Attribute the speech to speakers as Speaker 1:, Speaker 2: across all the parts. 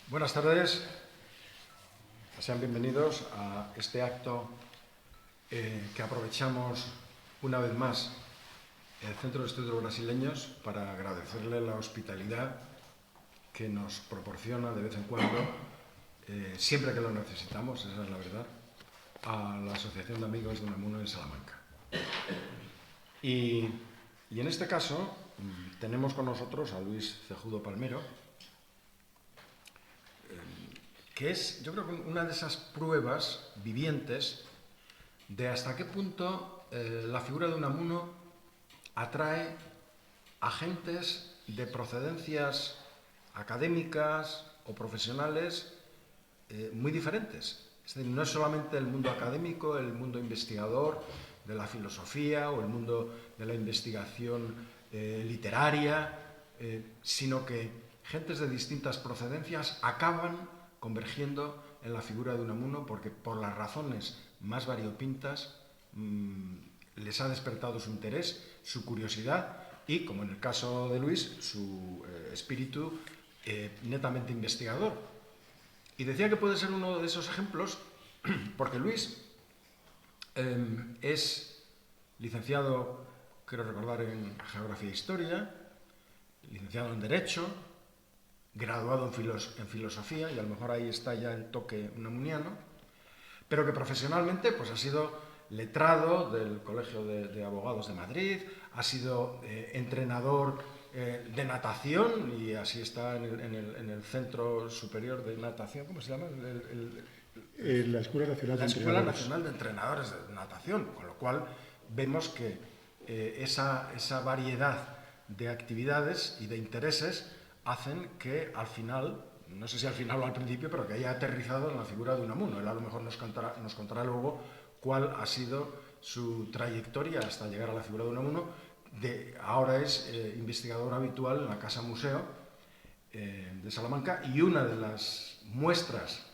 Speaker 1: Buenas tardes, sean bienvenidos a este acto que aprovechamos una vez más el Centro de Estudios Brasileños para agradecerle la hospitalidad que nos proporciona de vez en cuando, siempre que lo necesitamos, esa es la verdad, a la Asociación de Amigos de Unamuno en Salamanca. Y en este caso tenemos con nosotros a Luis Cejudo Palmero, que es, yo creo, que una de esas pruebas vivientes de hasta qué punto la figura de Unamuno atrae a gentes de procedencias académicas o profesionales muy diferentes. Es decir, no es solamente el mundo académico, el mundo investigador de la filosofía o el mundo de la investigación literaria, sino que gentes de distintas procedencias acaban convergiendo en la figura de Unamuno porque por las razones más variopintas les ha despertado su interés, su curiosidad y, como en el caso de Luis, su espíritu netamente investigador. Y decía que puede ser uno de esos ejemplos porque Luis es licenciado, quiero recordar, en Geografía e Historia, licenciado en Derecho, graduado en Filosofía, y a lo mejor ahí está ya el toque unamuniano, pero que profesionalmente pues, ha sido letrado del Colegio de Abogados de Madrid, ha sido entrenador de natación, y así está en el Centro Superior de Natación, ¿cómo se llama?
Speaker 2: La Escuela
Speaker 1: Nacional de Entrenadores de Natación, con lo cual vemos que esa variedad de actividades y de intereses hacen que al final, no sé si al final o al principio, pero que haya aterrizado en la figura de Unamuno. Él a lo mejor nos contará luego cuál ha sido su trayectoria hasta llegar a la figura de Unamuno. Ahora es investigador habitual en la Casa Museo de Salamanca, y una de las muestras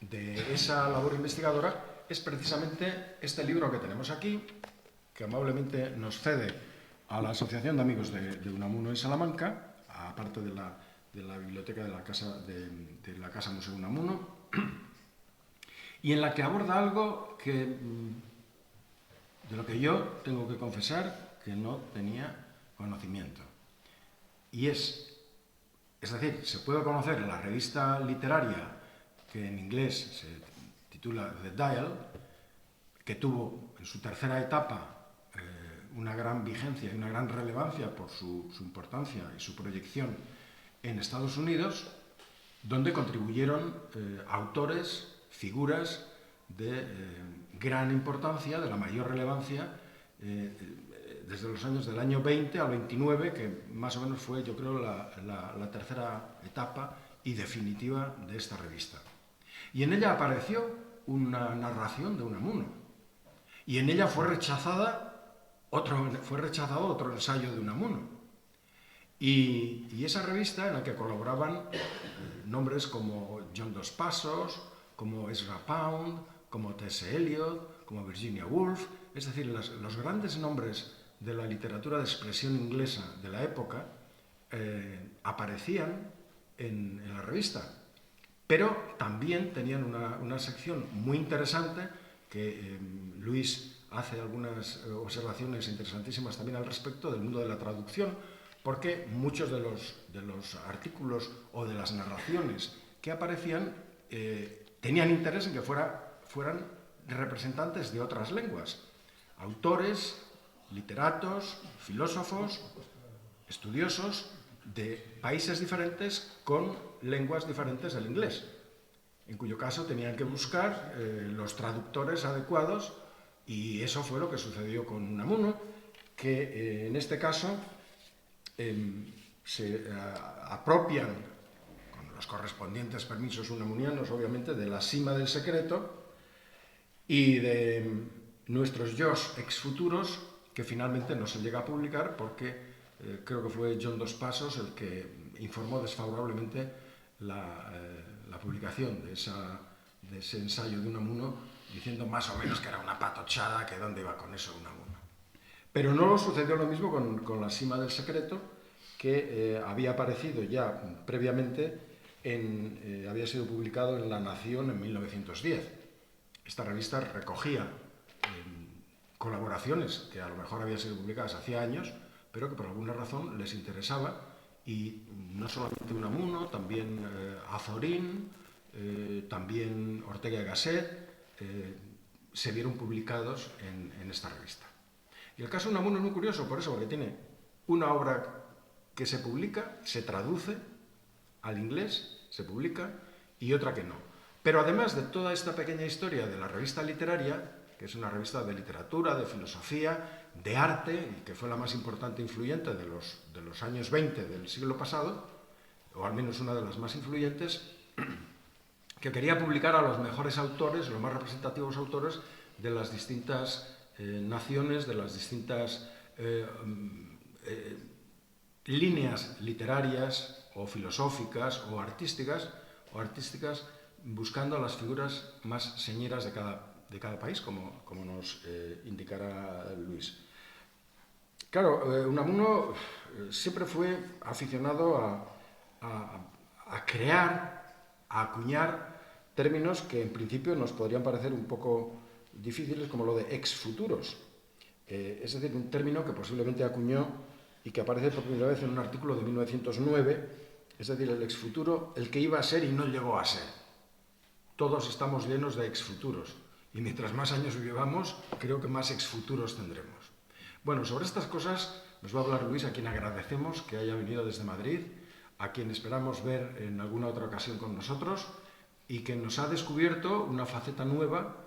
Speaker 1: de esa labor investigadora es precisamente este libro que tenemos aquí, que amablemente nos cede a la Asociación de Amigos de Unamuno en Salamanca, aparte de la biblioteca de la Casa Museo Unamuno, y en la que aborda algo de lo que yo tengo que confesar que no tenía conocimiento. Y es decir, se puede conocer en la revista literaria que en inglés se titula The Dial, que tuvo en su tercera etapa una gran vigencia y una gran relevancia por su importancia y su proyección en Estados Unidos, donde contribuyeron autores, figuras de gran importancia, de la mayor relevancia, desde los años del año 20 al 29, que más o menos fue, yo creo, la tercera etapa y definitiva de esta revista. Y en ella apareció una narración de Unamuno, y en ella fue rechazado otro ensayo de Unamuno. Y esa revista, en la que colaboraban nombres como John Dos Passos, como Ezra Pound, como T.S. Eliot, como Virginia Woolf, es decir, los grandes nombres de la literatura de expresión inglesa de la época aparecían en la revista. Pero también tenían una sección muy interesante que Luis hace algunas observaciones interesantísimas también al respecto del mundo de la traducción, porque muchos de los artículos o de las narraciones que aparecían tenían interés en que fueran representantes de otras lenguas, autores, literatos, filósofos, estudiosos de países diferentes con lenguas diferentes del inglés, en cuyo caso tenían que buscar los traductores adecuados, y eso fue lo que sucedió con Unamuno, que en este caso se apropian, con los correspondientes permisos unamunianos, obviamente, de la Sima del Secreto y de nuestros yos exfuturos, que finalmente no se llega a publicar porque creo que fue John Dos Passos el que informó desfavorablemente la publicación de ese ensayo de Unamuno, diciendo más o menos que era una patochada, que dónde iba con eso Unamuno. Pero no sucedió lo mismo con la Sima del Secreto, que había aparecido ya previamente, había sido publicado en La Nación en 1910. Esta revista recogía colaboraciones que a lo mejor habían sido publicadas hacía años, pero que por alguna razón les interesaba, y no solamente Unamuno, también Azorín, también Ortega y Gasset, se vieron publicados en esta revista. Y el caso de Unamuno es muy curioso por eso, porque tiene una obra que se publica, se traduce al inglés, se publica, y otra que no. Pero además de toda esta pequeña historia de la revista literaria, que es una revista de literatura, de filosofía, de arte, y que fue la más importante e influyente de los años 20 del siglo pasado, o al menos una de las más influyentes, que quería publicar a los mejores autores, los más representativos autores de las distintas naciones, de las distintas líneas literarias o filosóficas o artísticas, buscando las figuras más señeras de cada país, como nos indicará Luis. Claro, Unamuno siempre fue aficionado a crear, a acuñar términos que en principio nos podrían parecer un poco difíciles, como lo de ex futuros. Es decir, un término que posiblemente acuñó y que aparece por primera vez en un artículo de 1909, es decir, el ex futuro, el que iba a ser y no llegó a ser. Todos estamos llenos de ex futuros, y mientras más años vivamos, creo que más ex futuros tendremos. Bueno, sobre estas cosas nos va a hablar Luis, a quien agradecemos que haya venido desde Madrid, a quien esperamos ver en alguna otra ocasión con nosotros, y que nos ha descubierto una faceta nueva,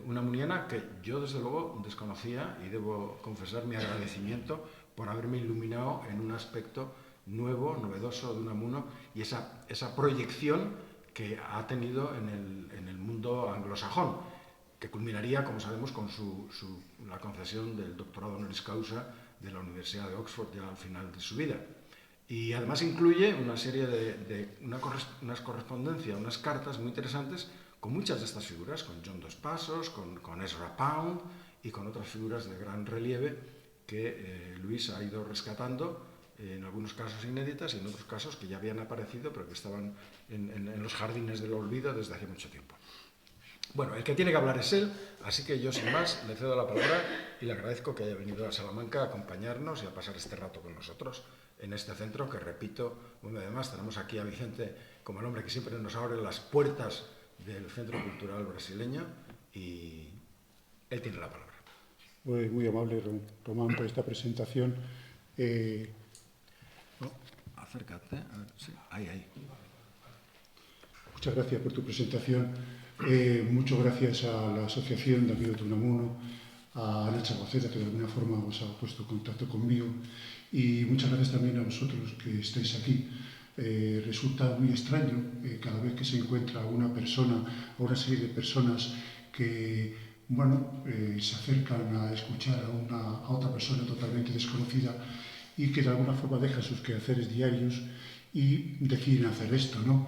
Speaker 1: una muniana que yo desde luego desconocía, y debo confesar mi agradecimiento por haberme iluminado en un aspecto nuevo, novedoso de Unamuno, y esa proyección que ha tenido en el mundo anglosajón, que culminaría, como sabemos, con la concesión del doctorado honoris causa de la Universidad de Oxford ya al final de su vida. Y además incluye una serie unas correspondencias, unas cartas muy interesantes con muchas de estas figuras, con John Dos Passos, con Ezra Pound y con otras figuras de gran relieve que Luis ha ido rescatando, en algunos casos inéditas y en otros casos que ya habían aparecido pero que estaban en los jardines del olvido desde hace mucho tiempo. Bueno, el que tiene que hablar es él, así que yo sin más le cedo la palabra y le agradezco que haya venido a Salamanca a acompañarnos y a pasar este rato con nosotros en este centro que, repito, una vez más tenemos aquí a Vicente como el hombre que siempre nos abre las puertas del Centro Cultural Brasileño, y él tiene la palabra.
Speaker 2: Muy amable, Román, por esta presentación.
Speaker 1: Acércate, a ver, sí, ahí.
Speaker 2: Muchas gracias por tu presentación. Muchas gracias a la Asociación de Amigos de Unamuno, a Nacha Goceta, que de alguna forma os ha puesto en contacto conmigo, y muchas gracias también a vosotros que estáis aquí. Resulta muy extraño cada vez que se encuentra una persona o una serie de personas que se acercan a escuchar a otra persona totalmente desconocida y que de alguna forma dejan sus quehaceres diarios y deciden hacer esto, ¿no?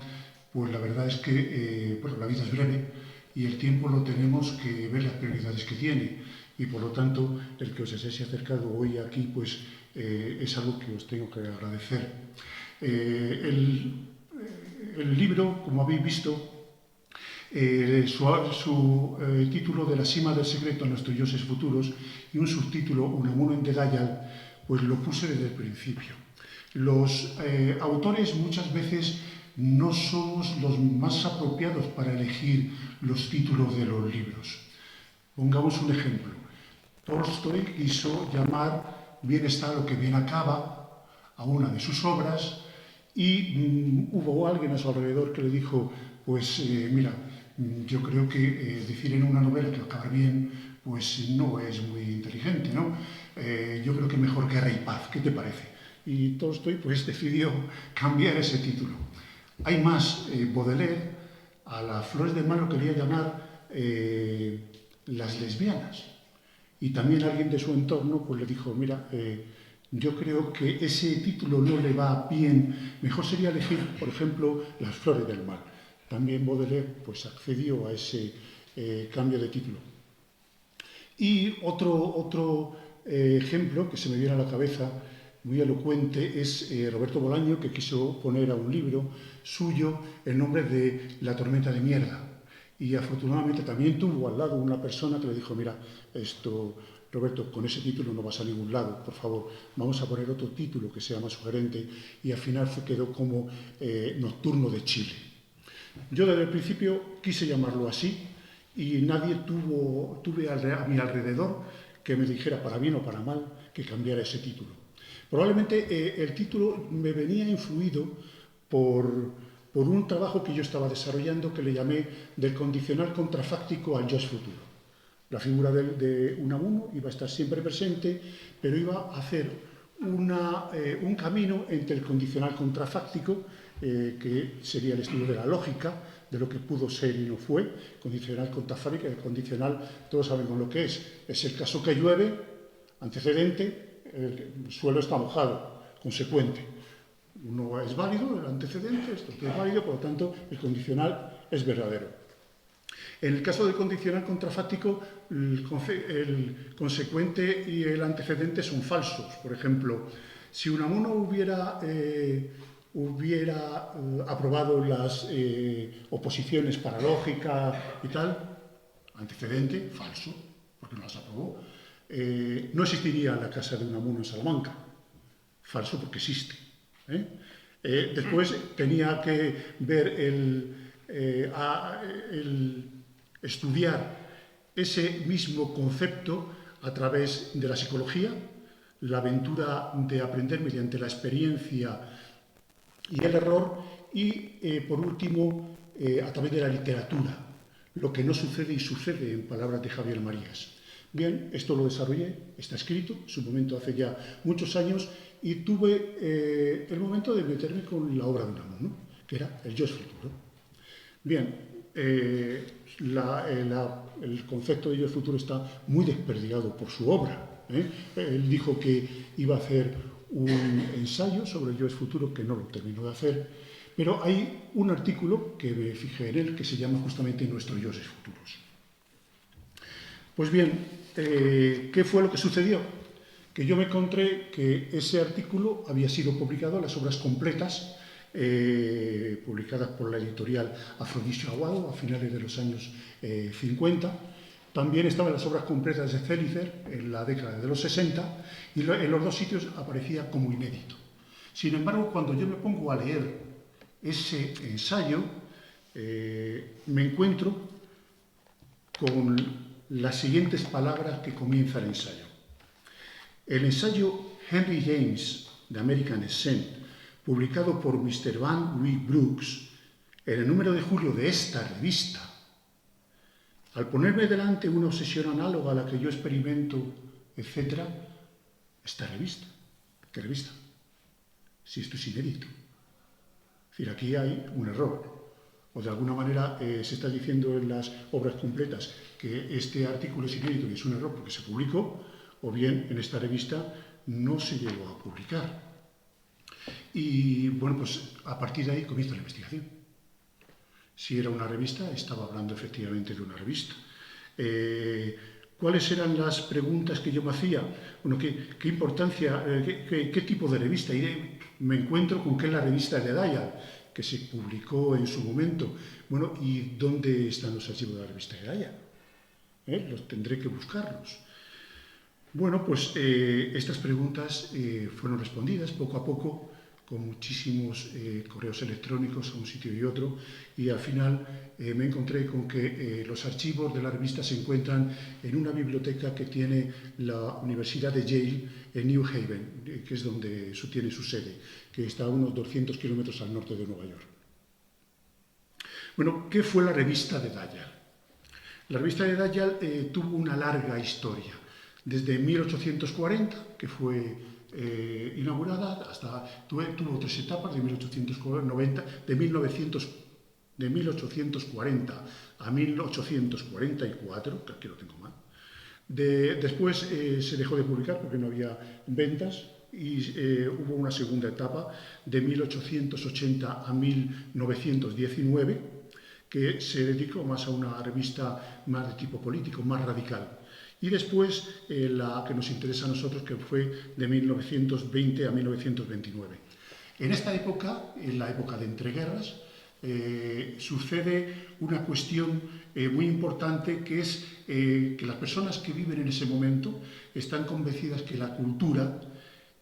Speaker 2: Pues la verdad es que la vida es breve y el tiempo lo tenemos que ver las prioridades que tiene, y por lo tanto el que os hayáis acercado hoy aquí pues es algo que os tengo que agradecer. El libro, como habéis visto, su título de La cima del secreto a nuestros dioses futuros y un subtítulo, Unamuno en Dedayal, pues lo puse desde el principio. Los autores muchas veces no somos los más apropiados para elegir los títulos de los libros. Pongamos un ejemplo. Tolstoy quiso llamar Bien está lo que bien acaba a una de sus obras, y hubo alguien a su alrededor que le dijo, pues mira, yo creo que decir en una novela que acaba bien, pues no es muy inteligente, ¿no? Yo creo que mejor Guerra y Paz, ¿qué te parece? Y Tolstoy pues decidió cambiar ese título. Hay más, Baudelaire a las flores del mal lo quería llamar las lesbianas, y también alguien de su entorno pues le dijo, mira, yo creo que ese título no le va bien, mejor sería elegir, por ejemplo, Las flores del mal. También Baudelaire pues accedió a ese cambio de título. Y otro ejemplo que se me viene a la cabeza, muy elocuente es Roberto Bolaño, que quiso poner a un libro suyo el nombre de La tormenta de mierda. Y afortunadamente también tuvo al lado una persona que le dijo, mira, Roberto, con ese título no vas a ningún lado, por favor, vamos a poner otro título que sea más sugerente, y al final quedó como Nocturno de Chile. Yo desde el principio quise llamarlo así y nadie tuve a mi alrededor que me dijera, para bien o para mal, que cambiara ese título. Probablemente el título me venía influido por un trabajo que yo estaba desarrollando que le llamé del condicional contrafáctico al yo es futuro. La figura de Unamuno iba a estar siempre presente, pero iba a hacer un camino entre el condicional contrafáctico, que sería el estudio de la lógica, de lo que pudo ser y no fue, condicional contrafáctico, el condicional, todos sabemos lo que es el caso que llueve, antecedente, el suelo está mojado, consecuente. Uno es válido, el antecedente, esto es válido, por lo tanto, el condicional es verdadero. En el caso del condicional contrafáctico, el consecuente y el antecedente son falsos. Por ejemplo, si Unamuno hubiera aprobado las oposiciones para lógica y tal, antecedente, falso, porque no las aprobó, no existiría la casa de Unamuno en Salamanca. Falso porque existe. Después tenía que ver estudiar ese mismo concepto a través de la psicología, la aventura de aprender mediante la experiencia y el error, y por último a través de la literatura, lo que no sucede y sucede, en palabras de Javier Marías. Bien, esto lo desarrollé, está escrito, en su momento hace ya muchos años, y tuve el momento de meterme con la obra de Unamuno, que era El yo es futuro. Bien, el concepto de yo es futuro está muy desperdigado por su obra. Él dijo que iba a hacer un ensayo sobre el yo es futuro, que no lo terminó de hacer, pero hay un artículo que me fijé en él que se llama justamente Nuestros yoses futuros. Pues bien, ¿qué fue lo que sucedió? Que yo me encontré que ese artículo había sido publicado en las obras completas, publicadas por la editorial Afrodisio Aguado a finales de los años 50. También estaban las obras completas de Célicer en la década de los 60, y en los dos sitios aparecía como inédito. Sin embargo, cuando yo me pongo a leer ese ensayo, me encuentro con las siguientes palabras que comienza el ensayo. El ensayo Henry James, de American Scent, publicado por Mr. Van Louis Brooks, en el número de julio de esta revista, al ponerme delante una obsesión análoga a la que yo experimento, etc., esta revista, ¿qué revista? Si esto es inédito. Es decir, aquí hay un error. O de alguna manera se está diciendo en las obras completas que este artículo es inédito y es un error porque se publicó, o bien en esta revista no se llegó a publicar. Y bueno, pues a partir de ahí comienza la investigación. Si era una revista, estaba hablando efectivamente de una revista. ¿Cuáles eran las preguntas que yo me hacía? Bueno, ¿qué importancia, qué tipo de revista? Y me encuentro con que es la revista de Dial, que se publicó en su momento. Bueno, ¿y dónde están los archivos de la revista de Dial? Los tendré que buscarlos. Bueno, pues estas preguntas fueron respondidas poco a poco, con muchísimos correos electrónicos a un sitio y otro, y al final me encontré con que los archivos de la revista se encuentran en una biblioteca que tiene la Universidad de Yale en New Haven, que es donde tiene su sede, que está a unos 200 kilómetros al norte de Nueva York. Bueno, ¿qué fue la revista de Dial? La revista de Dial tuvo una larga historia, desde 1840, que fue inaugurada, hasta tuvo tres etapas, de 1840 a 1844, que aquí lo tengo mal. Después se dejó de publicar porque no había ventas, y hubo una segunda etapa de 1880 a 1919, que se dedicó más a una revista más de tipo político, más radical. Y después la que nos interesa a nosotros, que fue de 1920 a 1929. En esta época, en la época de entreguerras, sucede una cuestión muy importante, que es que las personas que viven en ese momento están convencidas que la cultura,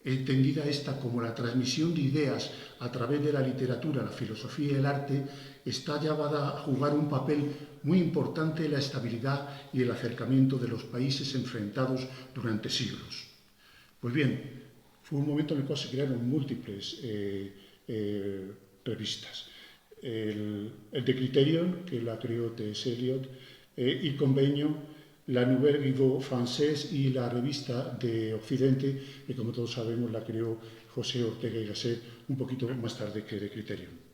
Speaker 2: entendida esta como la transmisión de ideas a través de la literatura, la filosofía y el arte, está llamada a jugar un papel muy importante en la estabilidad y el acercamiento de los países enfrentados durante siglos. Pues bien, fue un momento en el cual se crearon múltiples revistas. El de Criterion, que la creó T.S. Eliot, y Convenio, la Nouvelle Revue Française y la revista de Occidente, que como todos sabemos la creó José Ortega y Gasset un poquito más tarde que de Criterion.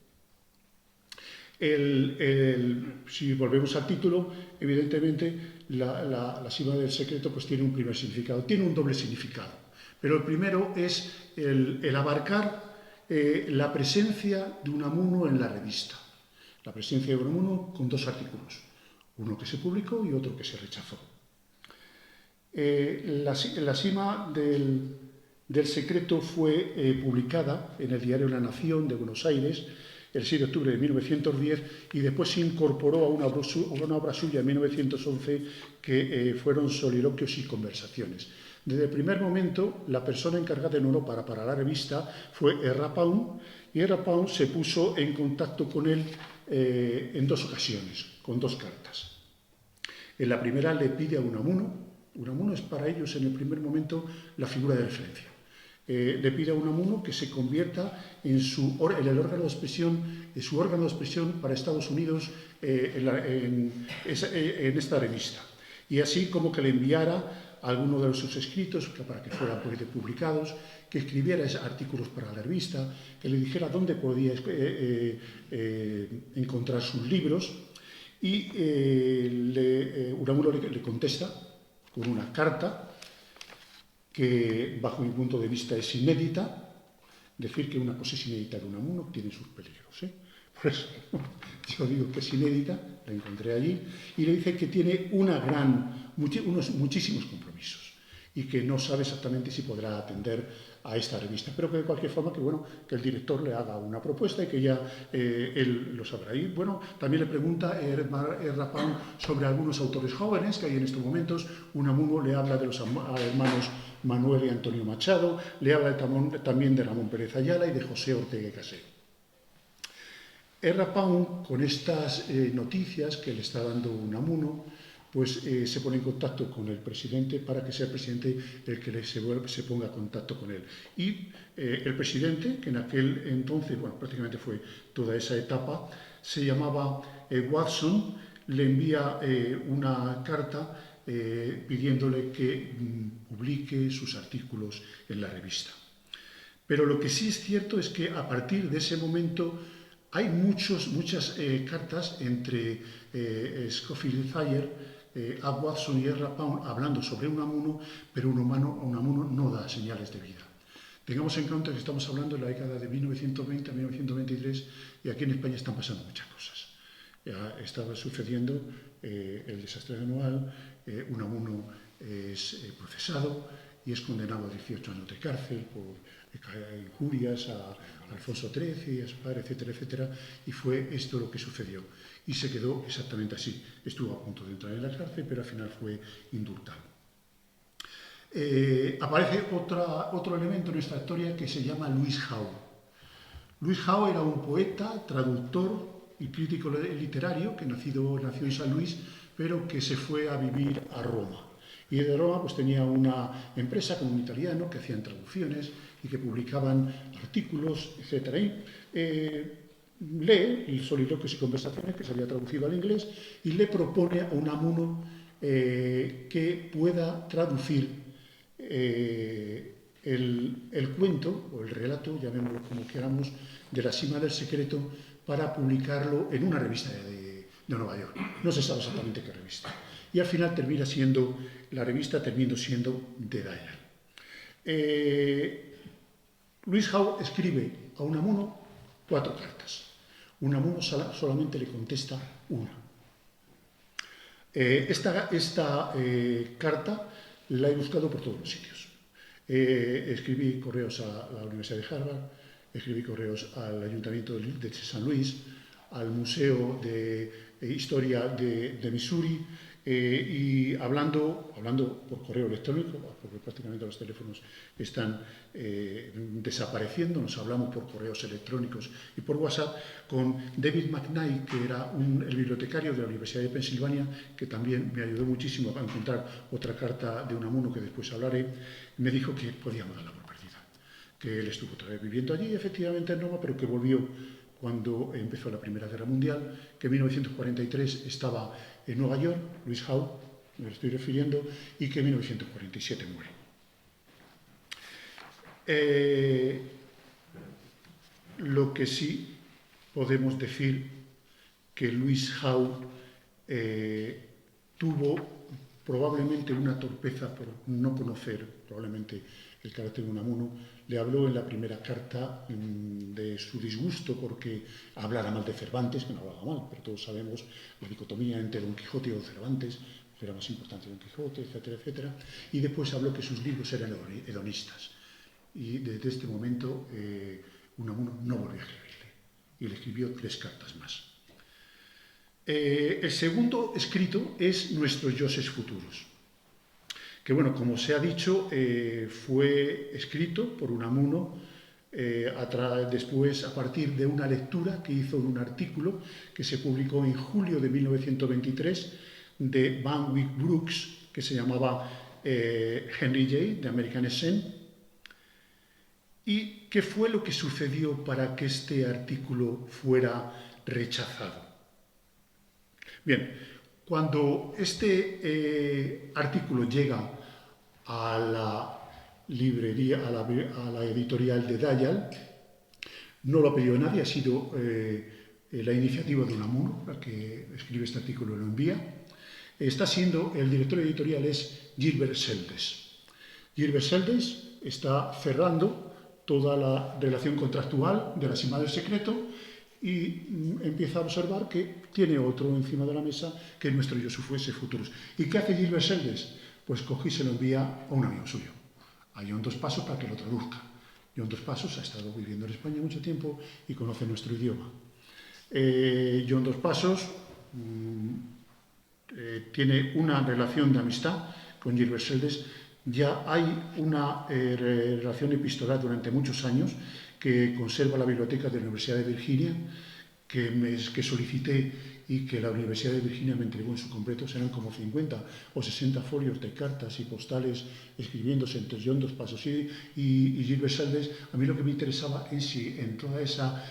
Speaker 2: Si volvemos al título, evidentemente la cima del secreto pues tiene un primer significado, tiene un doble significado, pero el primero es el abarcar la presencia de Unamuno en la revista, la presencia de Unamuno con 2 artículos, uno que se publicó y otro que se rechazó. La cima del secreto fue publicada en el diario La Nación de Buenos Aires el 6 de octubre de 1910 y después se incorporó a una obra suya en 1911 que fueron Soliloquios y conversaciones. Desde el primer momento, la persona encargada en Europa para la revista fue R. Pound, y R. Pound se puso en contacto con él en 2 ocasiones, con 2 cartas. En la primera le pide a Unamuno. Unamuno es para ellos en el primer momento la figura de referencia. Le pide a Unamuno que se convierta en su órgano de expresión para Estados Unidos en esta revista. Y así como que le enviara algunos de sus escritos para que fueran publicados, que escribiera artículos para la revista, que le dijera dónde podía encontrar sus libros. Y Unamuno le contesta con una carta que, bajo mi punto de vista, es inédita. Decir que una cosa es inédita de Unamuno tiene sus peligros, ¿eh? Por eso yo digo que es inédita, la encontré allí, y le dice que tiene unos muchísimos compromisos y que no sabe exactamente si podrá atender a esta revista, pero que de cualquier forma que el director le haga una propuesta y que ya él lo sabrá. Y bueno, también le pregunta R. Pound sobre algunos autores jóvenes que hay en estos momentos. Unamuno le habla de los hermanos Manuel y Antonio Machado, le habla también de Ramón Pérez Ayala y de José Ortega y Gasset. R. Pound, con estas noticias que le está dando Unamuno, pues se pone en contacto con el presidente para que sea el presidente el que se ponga en contacto con él. Y el presidente, que en aquel entonces, bueno, prácticamente fue toda esa etapa, se llamaba Watson, le envía una carta pidiéndole que publique sus artículos en la revista. Pero lo que sí es cierto es que a partir de ese momento hay muchas cartas entre Scofield y Thayer, a Watson y R. Pound hablando sobre Unamuno, pero Unamuno no da señales de vida. Tengamos en cuenta que estamos hablando de la década de 1920 a 1923 y aquí en España están pasando muchas cosas. Ya estaba sucediendo el desastre anual, Unamuno es procesado y es condenado a 18 años de cárcel por injurias a Alfonso XIII, a su padre, etcétera, etcétera, y fue esto lo que sucedió. Y se quedó exactamente así. Estuvo a punto de entrar en la cárcel, pero al final fue indultado. Aparece otro elemento en esta historia que se llama Louis Howe. Louis Howe era un poeta, traductor y crítico literario que nació en San Luis, pero que se fue a vivir a Roma. Y de Roma pues tenía una empresa con un italiano que hacían traducciones y que publicaban artículos, etc. Lee el Soliloquios y conversaciones, que se había traducido al inglés, y le propone a Unamuno que pueda traducir el cuento, o el relato, llamémoslo como queramos, de la cima del secreto, para publicarlo en una revista de Nueva York. No se sabe exactamente qué revista. Y al final la revista termina siendo The Dial. Louis Howe escribe a Unamuno 4 cartas. Unamuno solamente le contesta una. Esta carta la he buscado por todos los sitios. Escribí correos a la Universidad de Harvard, escribí correos al Ayuntamiento de San Luis, al Museo de Historia de Missouri, y hablando por correo electrónico, porque prácticamente los teléfonos están desapareciendo, nos hablamos por correos electrónicos y por WhatsApp con David McKnight, que era el bibliotecario de la Universidad de Pensilvania, que también me ayudó muchísimo a encontrar otra carta de Unamuno que después hablaré. Me dijo que podíamos darla por perdida, que él estuvo otra vez viviendo allí, efectivamente en Roma, pero que volvió cuando empezó la Primera Guerra Mundial, que en 1943 estaba en Nueva York, Louis Howe, me estoy refiriendo, y que en 1947 muere. Lo que sí podemos decir que Louis Howe tuvo probablemente una torpeza por no conocer probablemente el carácter de Unamuno. Le habló en la primera carta de su disgusto porque hablara mal de Cervantes, que no hablaba mal, pero todos sabemos la dicotomía entre Don Quijote y Don Cervantes, que era más importante Don Quijote, etcétera, etcétera. Y después habló que sus libros eran hedonistas. Y desde este momento Unamuno no volvió a escribirle y le escribió 3 cartas más. El segundo escrito es Nuestros Yoses Futuros, que, bueno, como se ha dicho, fue escrito por Unamuno después a partir de una lectura que hizo de un artículo que se publicó en julio de 1923 de Van Wyck Brooks, que se llamaba Henry J. de American Essence. ¿Y qué fue lo que sucedió para que este artículo fuera rechazado? Bien, cuando este artículo llega a la librería, a la editorial de Dayal, no lo ha pedido nadie, ha sido la iniciativa de Unamuno, la que escribe este artículo y lo envía. El director editorial es Gilbert Seldes. Gilbert Seldes está cerrando toda la relación contractual de La Cima del Secreto y empieza a observar que tiene otro encima de la mesa que es Nuestros Yoses Futuros. ¿Y qué hace Gilbert Seldes? Pues coge y se lo envía a un amigo suyo, a John Dos Passos, para que lo traduzca. John Dos Passos ha estado viviendo en España mucho tiempo y conoce nuestro idioma. John Dos Passos tiene una relación de amistad con Gilbert Seldes. Ya hay una relación epistolar durante muchos años que conserva la biblioteca de la Universidad de Virginia, que solicité y que la Universidad de Virginia me entregó en su completo. Serán como 50 o 60 folios de cartas y postales escribiéndose entre John Dos Passos y Gilbert Seldes. A mí lo que me interesaba es si en toda esa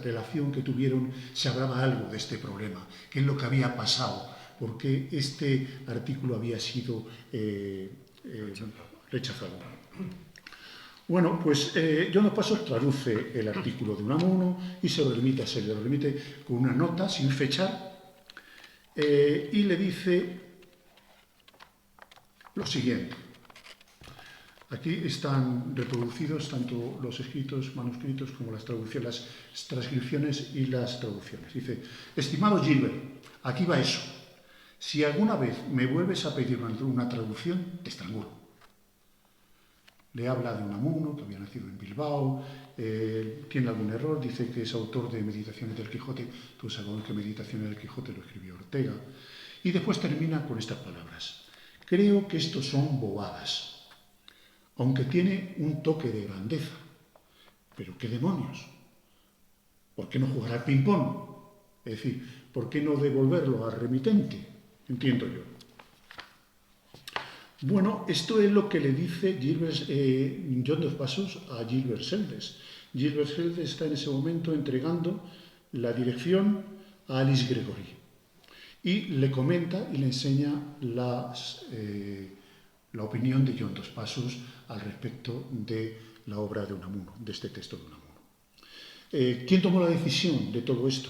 Speaker 2: relación que tuvieron se hablaba algo de este problema, qué es lo que había pasado, por qué este artículo había sido rechazado. Bueno, pues John Dos Passos traduce el artículo de Unamuno y se lo remite a Seldes, lo remite con una nota sin fechar y le dice lo siguiente. Aquí están reproducidos tanto los escritos manuscritos como las transcripciones y las traducciones. Dice: estimado Gilbert, aquí va eso. Si alguna vez me vuelves a pedir una traducción, te estrangulo. Le habla de Unamuno, que había nacido en Bilbao, tiene algún error, dice que es autor de Meditaciones del Quijote, todos sabemos que Meditaciones del Quijote lo escribió Ortega, y después termina con estas palabras: creo que estos son bobadas, aunque tiene un toque de grandeza. Pero ¿qué demonios? ¿Por qué no jugar al ping-pong? Es decir, ¿por qué no devolverlo al remitente? Entiendo yo. Bueno, esto es lo que le dice John Dos Passos a Gilbert Seldes. Gilbert Seldes está en ese momento entregando la dirección a Alice Gregory y le comenta y le enseña la opinión de John Dos Passos al respecto de la obra de Unamuno, de este texto de Unamuno. ¿Quién tomó la decisión de todo esto?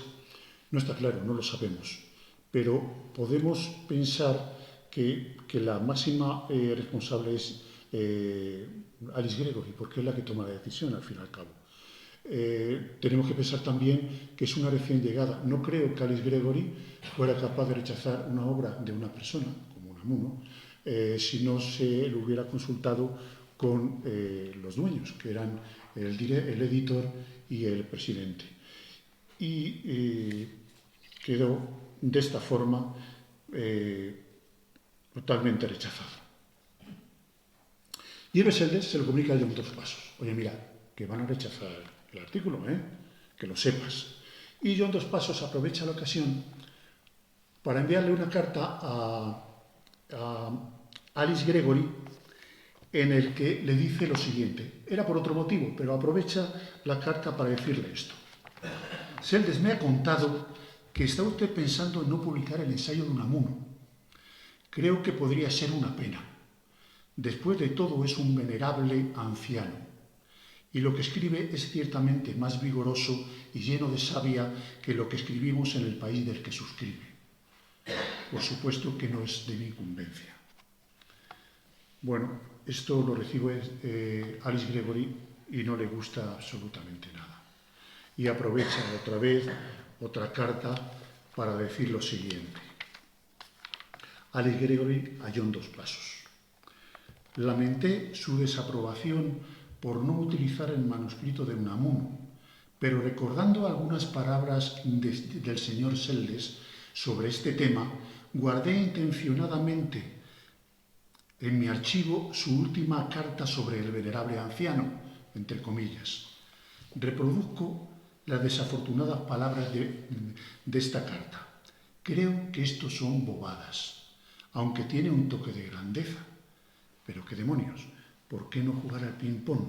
Speaker 2: No está claro, no lo sabemos, pero podemos pensar que la máxima responsable es Alice Gregory, porque es la que toma la decisión al fin y al cabo. tenemos que pensar también que es una recién llegada. No creo que Alice Gregory fuera capaz de rechazar una obra de una persona, como Unamuno, si no se lo hubiera consultado con los dueños, que eran el editor y el presidente. Y quedó de esta forma totalmente rechazado. Y Ives Seldes se lo comunica a John Dos Passos. Oye, mira, que van a rechazar el artículo, que lo sepas. Y John Dos Passos aprovecha la ocasión para enviarle una carta a Alice Gregory en el que le dice lo siguiente. Era por otro motivo, pero aprovecha la carta para decirle esto. Seldes me ha contado que está usted pensando en no publicar el ensayo de Unamuno. Creo que podría ser una pena. Después de todo es un venerable anciano. Y lo que escribe es ciertamente más vigoroso y lleno de savia que lo que escribimos en el país del que suscribe. Por supuesto que no es de mi incumbencia. Bueno, esto lo recibe Alice Gregory y no le gusta absolutamente nada. Y aprovecha otra vez otra carta para decir lo siguiente. Alice Gregory a John Dos Passos. Lamenté su desaprobación por no utilizar el manuscrito de Unamuno, pero recordando algunas palabras del señor Seldes sobre este tema, guardé intencionadamente en mi archivo su última carta sobre el venerable anciano, entre comillas. Reproduzco las desafortunadas palabras de esta carta. Creo que esto son bobadas, aunque tiene un toque de grandeza. Pero qué demonios, ¿por qué no jugar al ping-pong?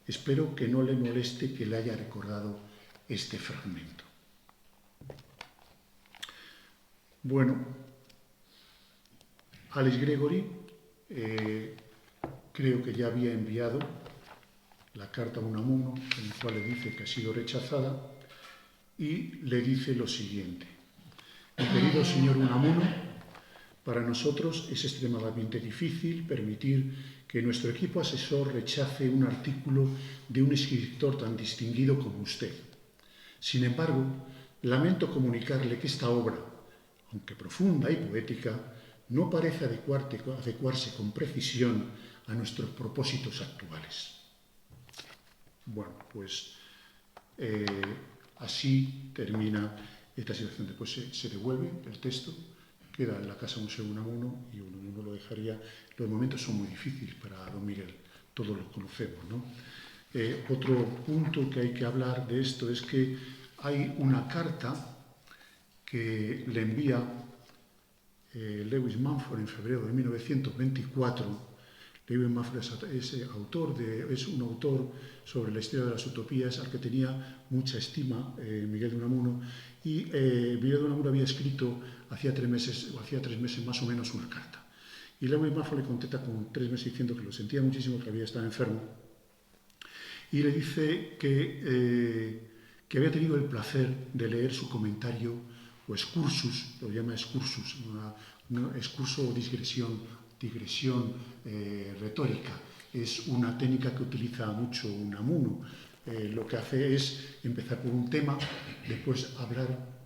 Speaker 2: Espero que no le moleste que le haya recordado este fragmento. Bueno, Alice Gregory creo que ya había enviado la carta a Unamuno, en la cual le dice que ha sido rechazada, y le dice lo siguiente. Mi querido señor Unamuno, para nosotros es extremadamente difícil permitir que nuestro equipo asesor rechace un artículo de un escritor tan distinguido como usted. Sin embargo, lamento comunicarle que esta obra, aunque profunda y poética, no parece adecuarse con precisión a nuestros propósitos actuales. Bueno, pues así termina esta situación. Después se devuelve el texto, queda en la Casa Museo Unamuno y Unamuno lo dejaría. Los momentos son muy difíciles para don Miguel, todos los conocemos, ¿no? Otro punto que hay que hablar de esto es que hay una carta que le envía Lewis Mumford en febrero de 1924. Lewis Mumford es un autor sobre la historia de las utopías al que tenía mucha estima Miguel de Unamuno, y Miguel de Unamuno había escrito hacía 3 meses más o menos una carta. Y Lewis Mumford le contesta con 3 meses diciendo que lo sentía muchísimo, que había estado enfermo, y le dice que había tenido el placer de leer su comentario o excursus, lo llama excursus, excurso o digresión retórica. Es una técnica que utiliza mucho Unamuno. Lo que hace es empezar por un tema, después hablar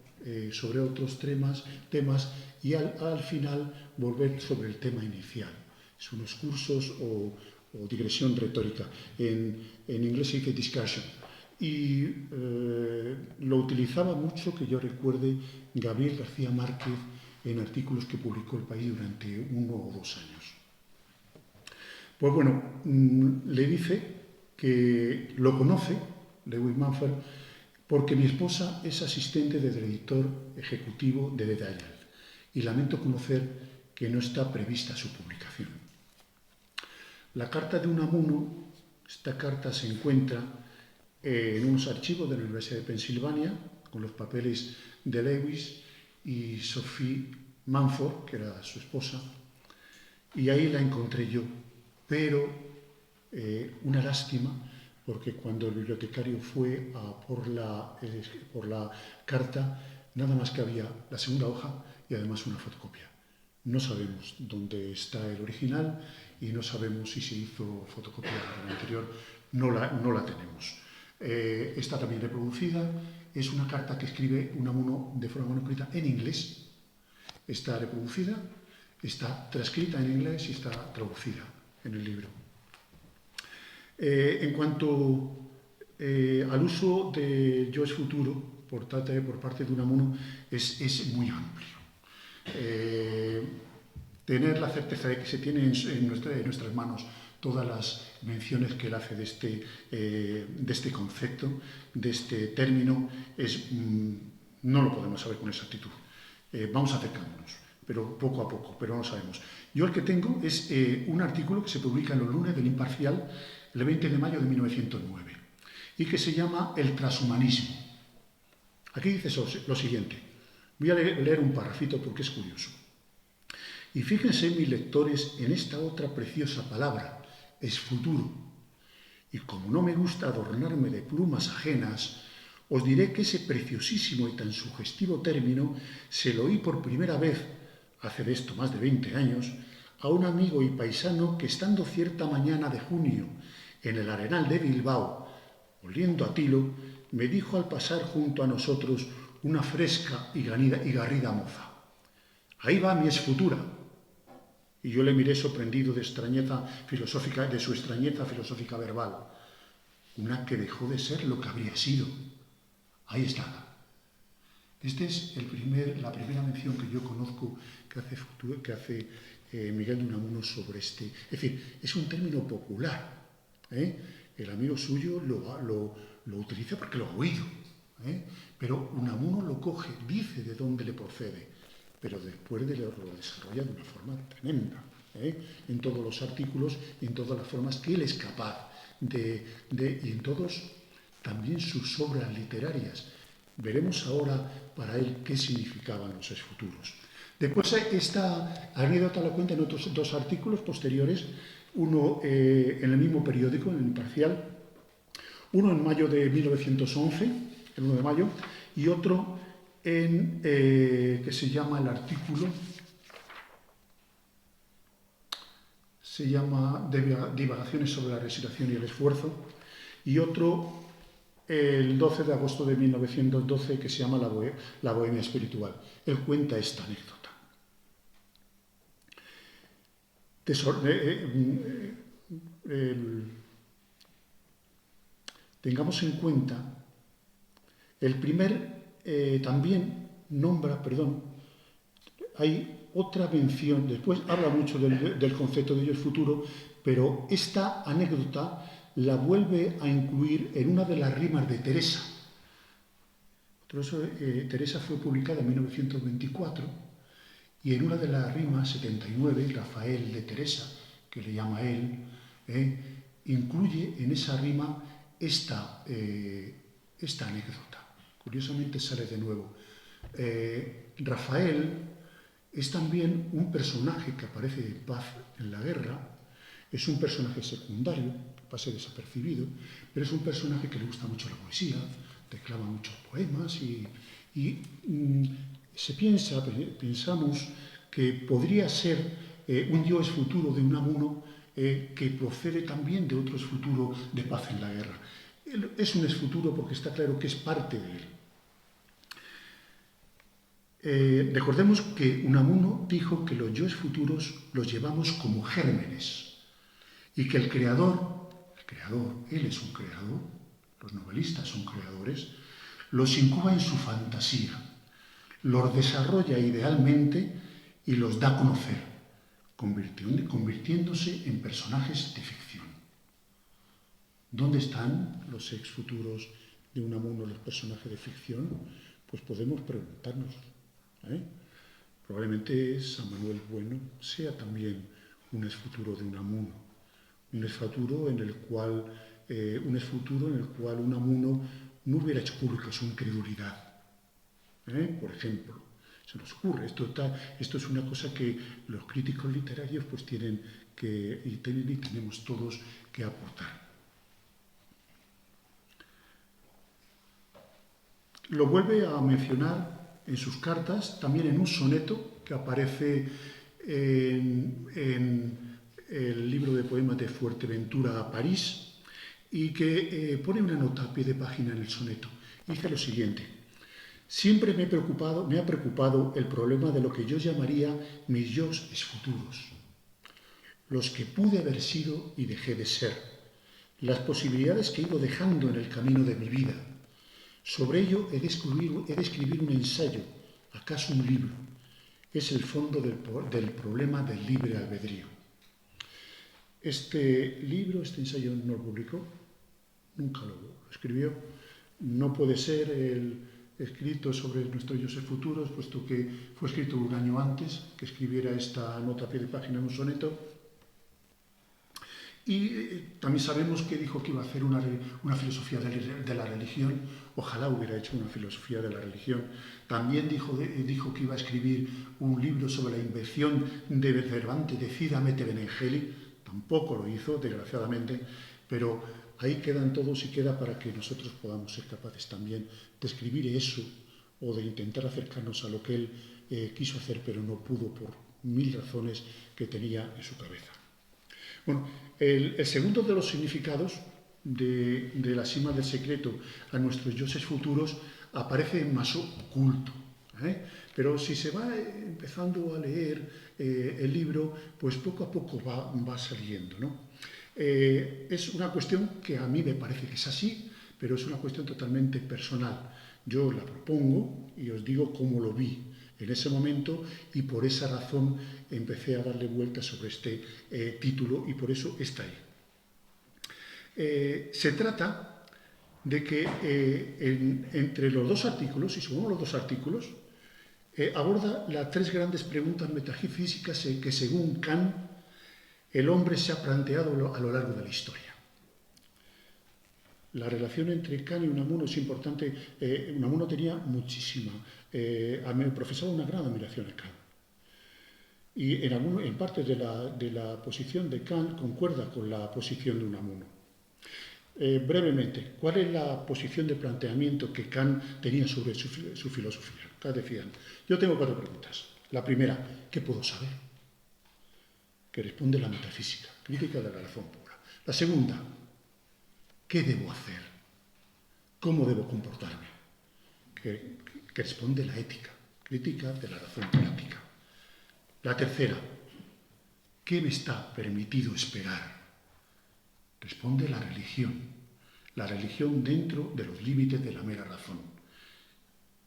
Speaker 2: sobre otros temas y al final volver sobre el tema inicial. Son excursos o digresión retórica. En inglés se dice discussion. Y lo utilizaba mucho, que yo recuerde, Gabriel García Márquez en artículos que publicó El País durante 1 o 2 años. Pues bueno, le dice que lo conoce, Lewis Mumford, porque mi esposa es asistente del editor ejecutivo de The Dial y lamento conocer que no está prevista su publicación. La carta de Unamuno, esta carta se encuentra en unos archivos de la Universidad de Pensilvania con los papeles de Lewis y Sophie Mumford, que era su esposa, y ahí la encontré yo, pero una lástima, porque cuando el bibliotecario fue por la carta, nada más que había la segunda hoja y además una fotocopia. No sabemos dónde está el original y no sabemos si se hizo fotocopia del anterior, no la tenemos. Está también reproducida. Es una carta que escribe Unamuno de forma manuscrita en inglés. Está reproducida, está transcrita en inglés y está traducida en el libro. En cuanto al uso de Yo es futuro por parte de Unamuno es muy amplio. Tener la certeza de que se tiene en nuestras manos todas las menciones que él hace de este concepto, de este término, no lo podemos saber con exactitud. Vamos acercándonos, pero poco a poco, pero no lo sabemos. Yo el que tengo es un artículo que se publica en los lunes del Imparcial el 20 de mayo de 1909 y que se llama El transhumanismo. Aquí dice lo siguiente. Voy a leer un parrafito porque es curioso. Y fíjense, mis lectores, en esta otra preciosa palabra, es futuro. Y como no me gusta adornarme de plumas ajenas, os diré que ese preciosísimo y tan sugestivo término se lo oí por primera vez, hace de esto más de 20 años, a un amigo y paisano que, estando cierta mañana de junio en el Arenal de Bilbao, oliendo a tilo, me dijo al pasar junto a nosotros una fresca y garrida moza. Ahí va mi esfutura. Y yo le miré sorprendido de su extrañeza filosófica verbal, una que dejó de ser lo que habría sido. Ahí está. Esta es la primera mención que yo conozco que hace Miguel de Unamuno sobre este. Es decir, es un término popular. El amigo suyo lo utiliza porque lo ha oído. Pero Unamuno lo coge, dice de dónde le procede, pero después lo desarrolla de una forma tremenda, en todos los artículos, en todas las formas que él es capaz y en todos también sus obras literarias. Veremos ahora para él qué significaban los exfuturos. Después esta anécdota la cuenta en otros dos artículos posteriores, uno en el mismo periódico, en el Imparcial, uno en mayo de 1911, el 1 de mayo, y otro que se llama el artículo, se llama Divagaciones sobre la resignación y el esfuerzo, y otro el 12 de agosto de 1912 que se llama La Bohemia Espiritual. Él cuenta esta anécdota. Tengamos en cuenta, también nombra, hay otra mención, después habla mucho del concepto de Yo es futuro, pero esta anécdota la vuelve a incluir en una de las rimas de Teresa. Por eso, Teresa fue publicada en 1924 y en una de las rimas, 79, Rafael de Teresa, que le llama él, incluye en esa rima esta anécdota. Curiosamente sale de nuevo. Rafael es también un personaje que aparece en Paz en la Guerra, es un personaje secundario, pasa desapercibido, pero es un personaje que le gusta mucho la poesía, declama muchos poemas y pensamos que podría ser un Yo es futuro de Unamuno que procede también de otro futuro de Paz en la Guerra. Es un futuro porque está claro que es parte de él. Recordemos que Unamuno dijo que los yoes futuros los llevamos como gérmenes y que el creador, él es un creador, los novelistas son creadores, los incuba en su fantasía, los desarrolla idealmente y los da a conocer, convirtiéndose en personajes de ficción. ¿Dónde están los exfuturos de Unamuno, los personajes de ficción? Pues podemos preguntarnos. Probablemente San Manuel Bueno sea también un exfuturo de Unamuno. Un exfuturo en el cual Unamuno no hubiera hecho público su incredulidad. Por ejemplo, se nos ocurre. Esto es una cosa que los críticos literarios pues tienen y tenemos todos que aportar. Lo vuelve a mencionar en sus cartas, también en un soneto que aparece en el libro de poemas de Fuerteventura a París, y que pone una nota a pie de página en el soneto. Dice lo siguiente: siempre me ha preocupado el problema de lo que yo llamaría mis yos futuros, los que pude haber sido y dejé de ser, las posibilidades que he ido dejando en el camino de mi vida. Sobre ello he de escribir un ensayo, acaso un libro. Es el fondo del problema del libre albedrío. Este libro, este ensayo no lo publicó, nunca lo escribió. No puede ser el escrito sobre nuestros yoses futuros, puesto que fue escrito un año antes que escribiera esta nota a pie de página en un soneto. Y también sabemos que dijo que iba a hacer una filosofía de la religión. Ojalá hubiera hecho una filosofía de la religión. También dijo que iba a escribir un libro sobre la invención de Cervantes, de Cide Hamete Benengeli. Tampoco lo hizo, desgraciadamente, pero ahí quedan todos y queda para que nosotros podamos ser capaces también de escribir eso o de intentar acercarnos a lo que él quiso hacer, pero no pudo por 1000 razones que tenía en su cabeza. Bueno, el segundo de los significados de la sima del secreto a nuestros yoses futuros aparece más oculto. Pero si se va empezando a leer el libro, pues poco a poco va saliendo, ¿no? Es una cuestión que a mí me parece que es así, pero es una cuestión totalmente personal. Yo la propongo y os digo cómo lo vi en ese momento, y por esa razón empecé a darle vueltas sobre este título, y por eso está ahí. Se trata de que entre los dos artículos, si sumamos los dos artículos, aborda las 3 grandes preguntas metafísicas que, según Kant, el hombre se ha planteado a lo largo de la historia. La relación entre Kant y Unamuno es importante. Unamuno tenía muchísima, profesaba una gran admiración a Kant. Y en parte de la posición de Kant concuerda con la posición de Unamuno. Brevemente, ¿cuál es la posición de planteamiento que Kant tenía sobre su filosofía? Kant decía: yo tengo 4 preguntas. La primera, ¿qué puedo saber? Que responde la metafísica, crítica de la razón pura. La segunda, ¿qué debo hacer? ¿Cómo debo comportarme? Que responde la ética, crítica de la razón práctica. La tercera, ¿qué me está permitido esperar? Responde la religión dentro de los límites de la mera razón.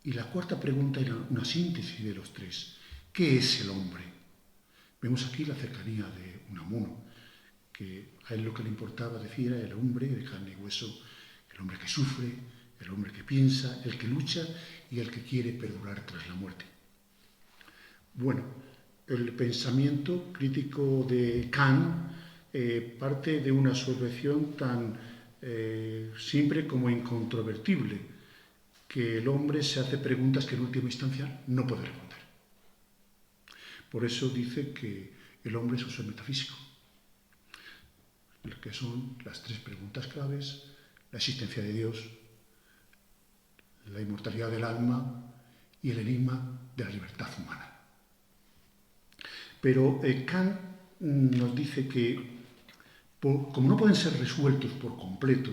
Speaker 2: Y la cuarta pregunta era una síntesis de los 3. ¿Qué es el hombre? Vemos aquí la cercanía de Unamuno, que a él lo que le importaba, decir, era el hombre de carne y hueso, el hombre que sufre, el hombre que piensa, el que lucha y el que quiere perdurar tras la muerte. Bueno, el pensamiento crítico de Kant parte de una observación tan simple como incontrovertible, que el hombre se hace preguntas que en última instancia no puede responder. Por eso dice que el hombre es un ser metafísico, que son las 3 preguntas claves: la existencia de Dios, la inmortalidad del alma y el enigma de la libertad humana. Pero Kant nos dice que, como no pueden ser resueltos por completo,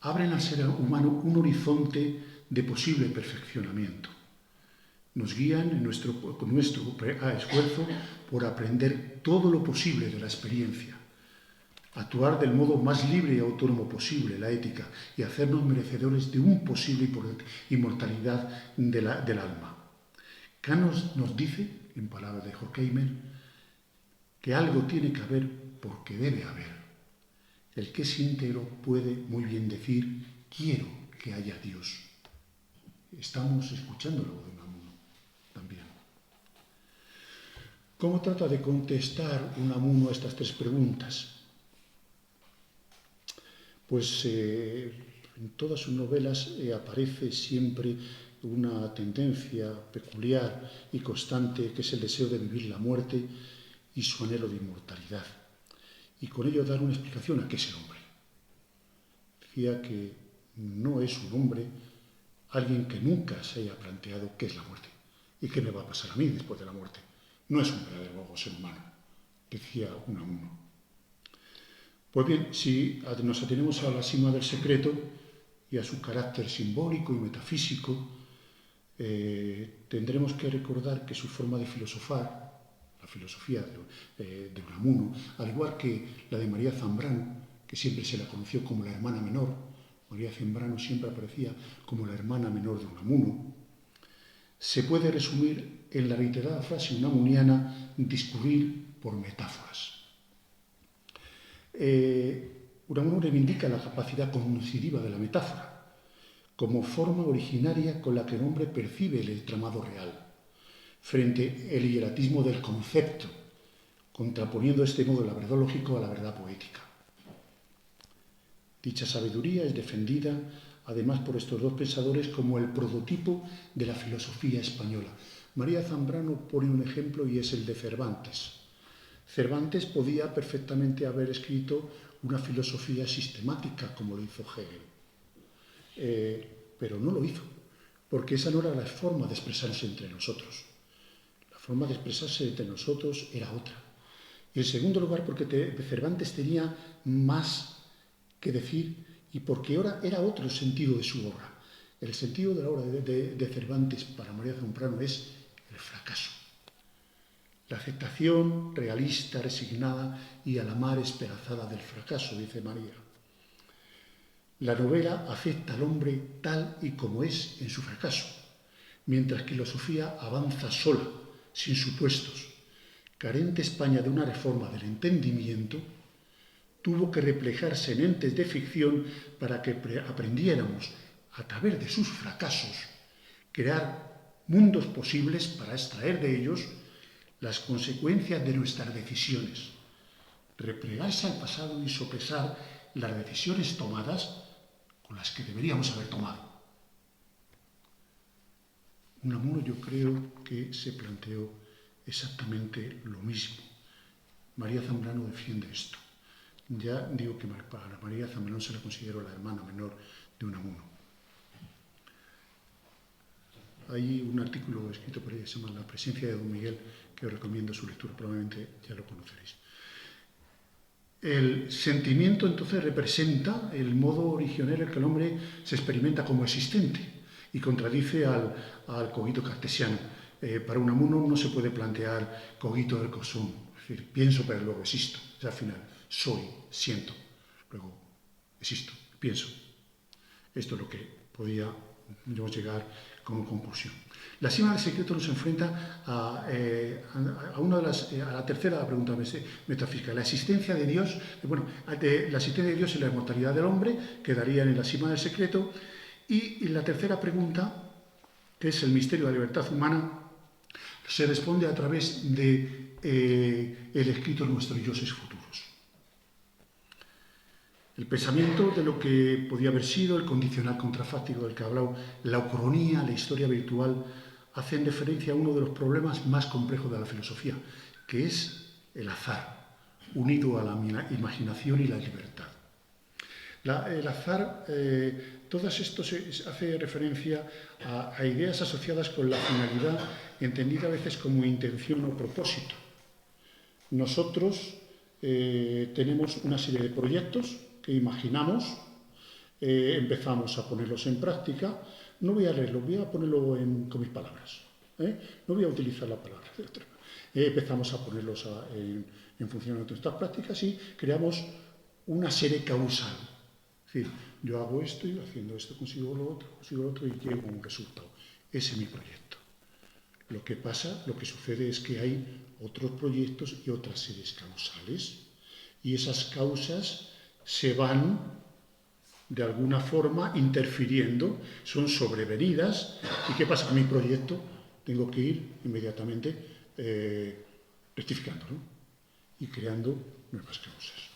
Speaker 2: abren al ser humano un horizonte de posible perfeccionamiento. Nos guían con nuestro esfuerzo por aprender todo lo posible de la experiencia, actuar del modo más libre y autónomo posible, la ética, y hacernos merecedores de un posible inmortalidad del alma. Kant nos dice, en palabras de Horkheimer, que algo tiene que haber porque debe haber. El que es íntegro puede muy bien decir: quiero que haya Dios. Estamos escuchándolo de Unamuno también. ¿Cómo trata de contestar Unamuno a estas 3 preguntas? Pues en todas sus novelas aparece siempre una tendencia peculiar y constante, que es el deseo de vivir la muerte y su anhelo de inmortalidad, y con ello dar una explicación a qué es el hombre. Decía que no es un hombre alguien que nunca se haya planteado qué es la muerte y qué me va a pasar a mí después de la muerte. No es un verdadero ser humano, decía Unamuno. Pues bien, si nos atenemos a la sima del secreto y a su carácter simbólico y metafísico, tendremos que recordar que su forma de filosofar, la filosofía de Unamuno, al igual que la de María Zambrano, que siempre se la conoció como la hermana menor, María Zambrano siempre aparecía como la hermana menor de Unamuno, se puede resumir en la reiterada frase unamuniana discurrir por metáforas. Unamuno reivindica la capacidad cognoscitiva de la metáfora como forma originaria con la que el hombre percibe el entramado real, frente al hieratismo del concepto, contraponiendo de este modo la verdad lógica a la verdad poética. Dicha sabiduría es defendida además por estos dos pensadores como el prototipo de la filosofía española. María Zambrano pone un ejemplo y es el de Cervantes. Cervantes podía perfectamente haber escrito una filosofía sistemática como lo hizo Hegel, pero no lo hizo, porque esa no era la forma de expresarse entre nosotros. La forma de expresarse entre nosotros era otra. Y en segundo lugar, porque Cervantes tenía más que decir y porque ahora era otro el sentido de su obra. El sentido de la obra de Cervantes para María Zambrano es el fracaso. La aceptación realista, resignada y a la mar esperanzada del fracaso, dice María. La novela acepta al hombre tal y como es en su fracaso, mientras que la filosofía avanza sola, sin supuestos. Carente España de una reforma del entendimiento, tuvo que reflejarse en entes de ficción para que aprendiéramos, a través de sus fracasos, crear mundos posibles para extraer de ellos las consecuencias de nuestras decisiones, replegarse al pasado y sopesar las decisiones tomadas con las que deberíamos haber tomado. Unamuno yo creo que se planteó exactamente lo mismo. María Zambrano defiende esto. Ya digo que para María Zambrano se la considero la hermana menor de Unamuno. Hay un artículo escrito por ella que se llama La presencia de Don Miguel, que os recomiendo su lectura, probablemente ya lo conoceréis. El sentimiento entonces representa el modo original en que el hombre se experimenta como existente y contradice al cogito cartesiano. Para Unamuno no se puede plantear cogito ergo sum, es decir, pienso pero luego existo. O sea, al final, soy, siento, luego existo, pienso. Esto es lo que podíamos llegar como conclusión. La sima del secreto nos enfrenta a la tercera pregunta metafísica, la existencia de Dios, la existencia de Dios y la inmortalidad del hombre quedarían en la sima del secreto, y la tercera pregunta, que es el misterio de la libertad humana, se responde a través de el escrito de nuestros dioses futuros. El pensamiento de lo que podía haber sido el condicional contrafáctico del que he hablado, la ucronía, la historia virtual, hacen referencia a uno de los problemas más complejos de la filosofía, que es el azar, unido a la imaginación y la libertad. El azar, todo esto hace referencia a ideas asociadas con la finalidad, entendida a veces como intención o propósito. Nosotros tenemos una serie de proyectos que imaginamos, empezamos a ponerlos en práctica. No voy a leerlo, voy a ponerlo con mis palabras. No voy a utilizar la palabra. Empezamos a ponerlos en funcionamiento de estas prácticas y creamos una serie causal. Es decir, yo hago esto y haciendo esto consigo lo otro y llego a un resultado. Ese es mi proyecto. Lo que sucede es que hay otros proyectos y otras series causales. Y esas causas se van, de alguna forma, interfiriendo, son sobrevenidas. ¿Y qué pasa con mi proyecto? Tengo que ir inmediatamente rectificándolo y creando nuevas causas.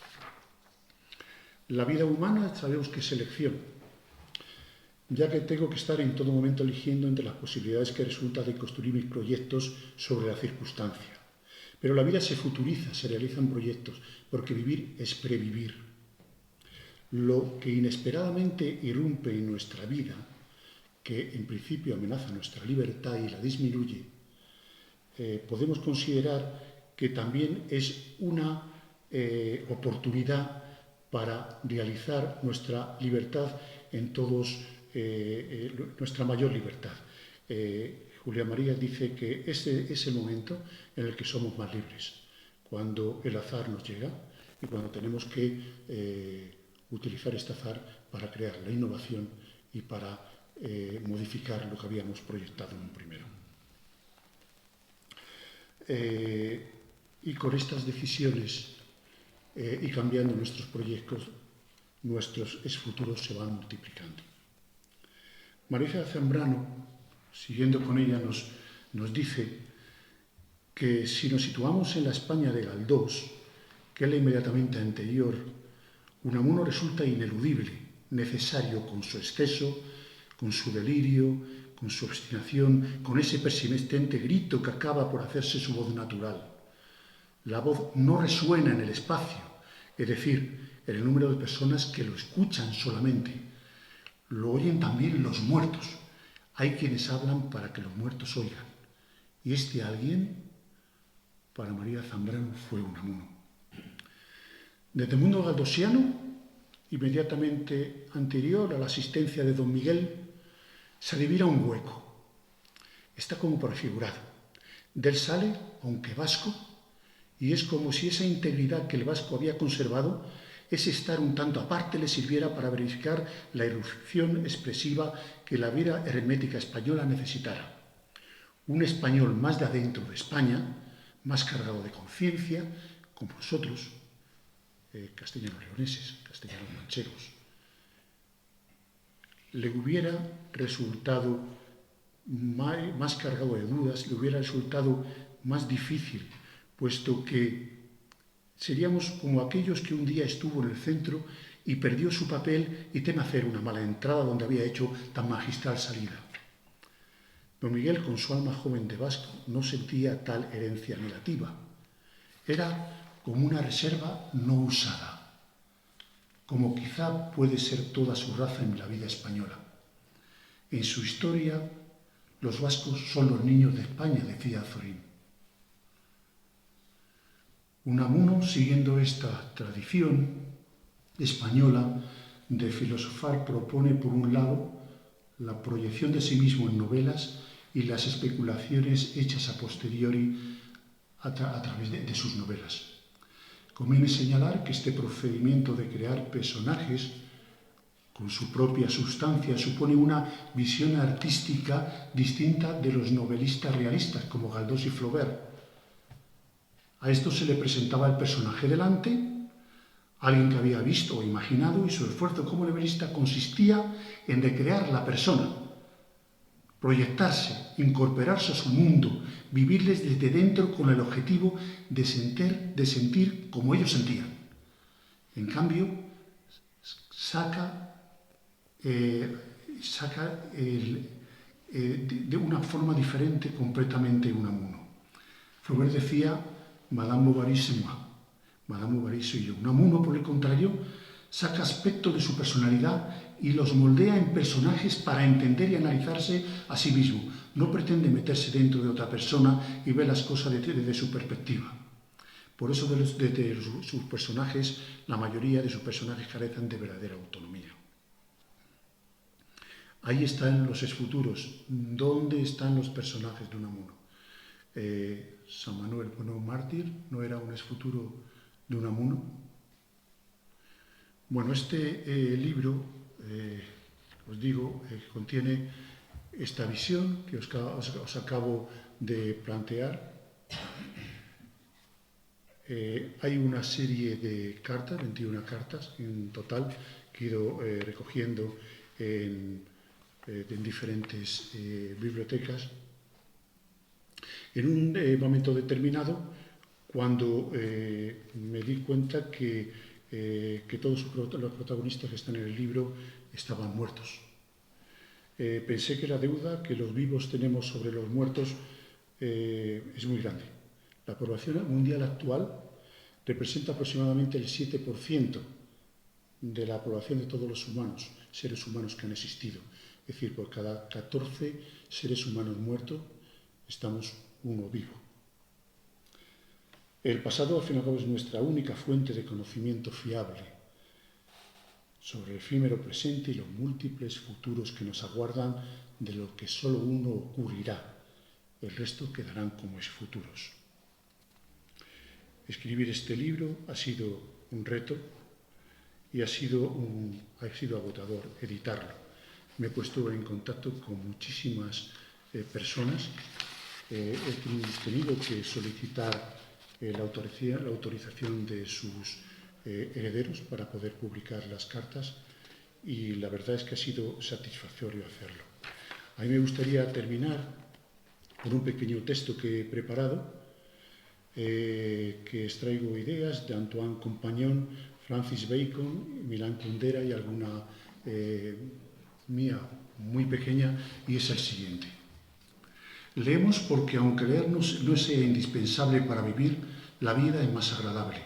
Speaker 2: La vida humana sabemos que es elección, ya que tengo que estar en todo momento eligiendo entre las posibilidades que resulta de construir mis proyectos sobre la circunstancia. Pero la vida se futuriza, se realizan proyectos, porque vivir es previvir. Lo que inesperadamente irrumpe en nuestra vida, que en principio amenaza nuestra libertad y la disminuye, podemos considerar que también es una oportunidad para realizar nuestra libertad en todos, nuestra mayor libertad. Julia María dice que ese es el momento en el que somos más libres, cuando el azar nos llega y cuando tenemos que utilizar este azar para crear la innovación y para modificar lo que habíamos proyectado en un primero. Y con estas decisiones y cambiando nuestros proyectos, nuestros futuros se van multiplicando. Marisa Zambrano, siguiendo con ella, nos dice que si nos situamos en la España de Galdós, que es la inmediatamente anterior, Unamuno resulta ineludible, necesario con su exceso, con su delirio, con su obstinación, con ese persistente grito que acaba por hacerse su voz natural. La voz no resuena en el espacio, es decir, en el número de personas que lo escuchan solamente. Lo oyen también los muertos. Hay quienes hablan para que los muertos oigan. Y este alguien, para María Zambrano, fue Unamuno. Desde el mundo galdosiano, inmediatamente anterior a la asistencia de don Miguel, se adivina un hueco. Está como prefigurado. De él sale, aunque vasco, y es como si esa integridad que el vasco había conservado, ese estar un tanto aparte, le sirviera para verificar la irrupción expresiva que la vida hermética española necesitara. Un español más de adentro de España, más cargado de conciencia, como nosotros, castellanos-leoneses, castellanos-manchegos. Le hubiera resultado más cargado de dudas, le hubiera resultado más difícil, puesto que seríamos como aquellos que un día estuvo en el centro y perdió su papel y teme hacer una mala entrada donde había hecho tan magistral salida. Don Miguel, con su alma joven de vasco, no sentía tal herencia negativa. Era como una reserva no usada, como quizá puede ser toda su raza en la vida española. En su historia, los vascos son los niños de España, decía Azorín. Unamuno, siguiendo esta tradición española de filosofar, propone, por un lado, la proyección de sí mismo en novelas y las especulaciones hechas a posteriori a través de sus novelas. Conviene señalar que este procedimiento de crear personajes con su propia sustancia supone una visión artística distinta de los novelistas realistas como Galdós y Flaubert. A esto se le presentaba el personaje delante, alguien que había visto o imaginado, y su esfuerzo como novelista consistía en recrear la persona, proyectarse, incorporarse a su mundo, vivirles desde dentro con el objetivo de sentir como ellos sentían. En cambio, saca de una forma diferente completamente Unamuno. Flaubert decía: Madame Bovary c'est moi, Madame Bovary soy yo. Unamuno, por el contrario, saca aspectos de su personalidad y los moldea en personajes para entender y analizarse a sí mismo. No pretende meterse dentro de otra persona y ver las cosas desde su perspectiva. Por eso, desde sus personajes, la mayoría de sus personajes carecen de verdadera autonomía. Ahí están los exfuturos. ¿Dónde están los personajes de Unamuno? San Manuel, bueno, mártir, ¿no era un exfuturo de Unamuno? Bueno, este libro, os digo, contiene esta visión que os acabo de plantear. Hay una serie de cartas, 21 cartas en total, que he ido recogiendo en diferentes bibliotecas. En un momento determinado, cuando me di cuenta que todos los protagonistas que están en el libro estaban muertos. Pensé que la deuda que los vivos tenemos sobre los muertos es muy grande. La población mundial actual representa aproximadamente el 7% de la población de todos los humanos, seres humanos que han existido. Es decir, por cada 14 seres humanos muertos, estamos uno vivo. El pasado, al fin y al cabo, es nuestra única fuente de conocimiento fiable. sobre el efímero presente y los múltiples futuros que nos aguardan de lo que solo uno ocurrirá. El resto quedarán como exfuturos. Escribir este libro ha sido un reto y ha sido agotador editarlo. Me he puesto en contacto con muchísimas personas. He tenido que solicitar la autorización de sus herederos para poder publicar las cartas y la verdad es que ha sido satisfactorio hacerlo. A mí me gustaría terminar con un pequeño texto que he preparado, que extraigo ideas de Antoine Compagnon, Francis Bacon, Milan Kundera y alguna mía muy pequeña, y es el siguiente. Leemos porque aunque leer no sea indispensable para vivir, la vida es más agradable,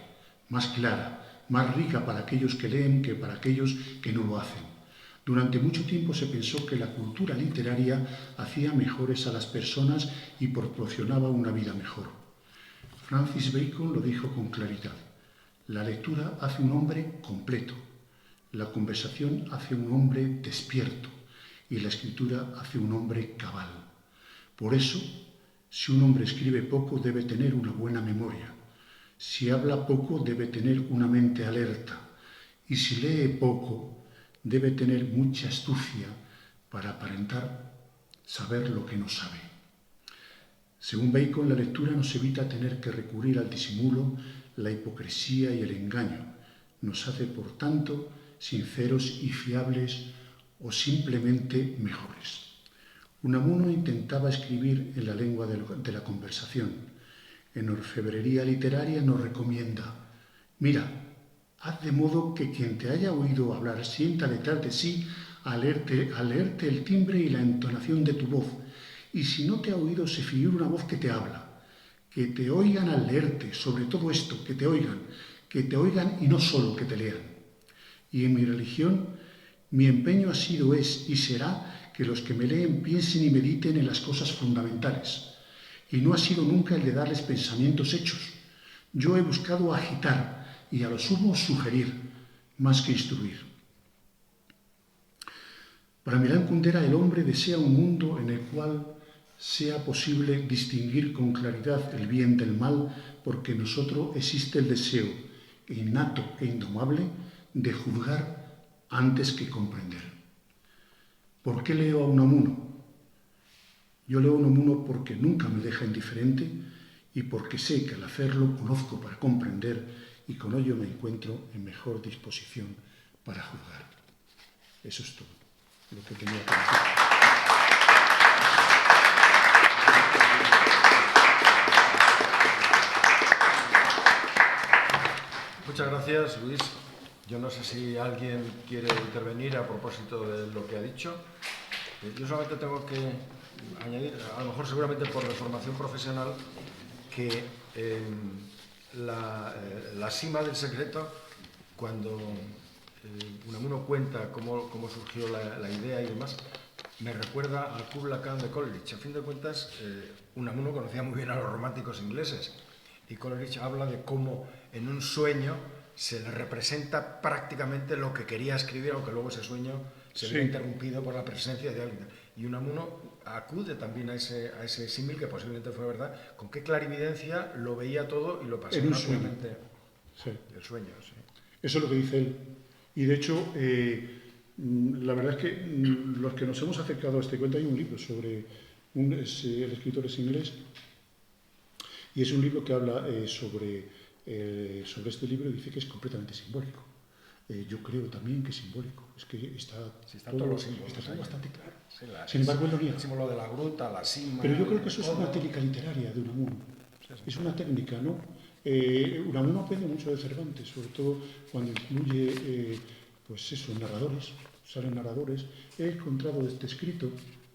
Speaker 2: más clara, más rica para aquellos que leen que para aquellos que no lo hacen. Durante mucho tiempo se pensó que la cultura literaria hacía mejores a las personas y proporcionaba una vida mejor. Francis Bacon lo dijo con claridad. La lectura hace un hombre completo, la conversación hace un hombre despierto y la escritura hace un hombre cabal. Por eso, si un hombre escribe poco debe tener una buena memoria. Si habla poco debe tener una mente alerta. Y si lee poco debe tener mucha astucia para aparentar saber lo que no sabe. Según Bacon, la lectura nos evita tener que recurrir al disimulo, la hipocresía y el engaño. Nos hace, por tanto, sinceros y fiables o simplemente mejores. Unamuno intentaba escribir en la lengua de la conversación. En Orfebrería Literaria nos recomienda: mira, haz de modo que quien te haya oído hablar sienta detrás de sí al leerte el timbre y la entonación de tu voz, y si no te ha oído se figure una voz que te habla. Que te oigan al leerte, sobre todo esto, que te oigan y no solo que te lean. Y en mi religión, mi empeño ha sido, es y será que los que me leen piensen y mediten en las cosas fundamentales. Y no ha sido nunca el de darles pensamientos hechos. Yo he buscado agitar y a lo sumo sugerir, más que instruir. Para Milan Kundera, el hombre desea un mundo en el cual sea posible distinguir con claridad el bien del mal, porque en nosotros existe el deseo innato e indomable de juzgar antes que comprender. ¿Por qué leo a Unamuno? Yo leo a Unamuno porque nunca me deja indiferente y porque sé que al hacerlo conozco para comprender y con ello me encuentro en mejor disposición para juzgar. Eso es todo lo que tenía que decir.
Speaker 1: Muchas gracias, Luis. Yo no sé si alguien quiere intervenir a propósito de lo que ha dicho. Yo solamente tengo que añadir, a lo mejor seguramente por formación profesional, que la cima del secreto, cuando Unamuno cuenta cómo surgió la idea y demás, me recuerda al Kubla Khan de Coleridge. A fin de cuentas, Unamuno conocía muy bien a los románticos ingleses y Coleridge habla de cómo en un sueño se le representa prácticamente lo que quería escribir, aunque luego ese sueño se ve interrumpido por la presencia de alguien. Y Unamuno acude también a ese símil, que posiblemente fue verdad, con qué clarividencia lo veía todo y lo pasaba rápidamente.
Speaker 2: Sí.
Speaker 1: El sueño, sí.
Speaker 2: Eso es lo que dice él. Y de hecho, la verdad es que los que nos hemos acercado a este cuento, hay un libro sobre, el escritor es inglés, y es un libro que habla sobre este libro y dice que es completamente simbólico. Yo creo también que es simbólico. Es que está todo bastante claro.
Speaker 1: Sí,
Speaker 2: sin embargo, él lo niega.
Speaker 1: El símbolo de la gruta, la cima...
Speaker 2: Pero yo creo que eso es una técnica literaria de Unamuno. Es una técnica, ¿no? Unamuno aprende mucho de Cervantes, sobre todo cuando incluye, narradores, salen narradores. He encontrado este escrito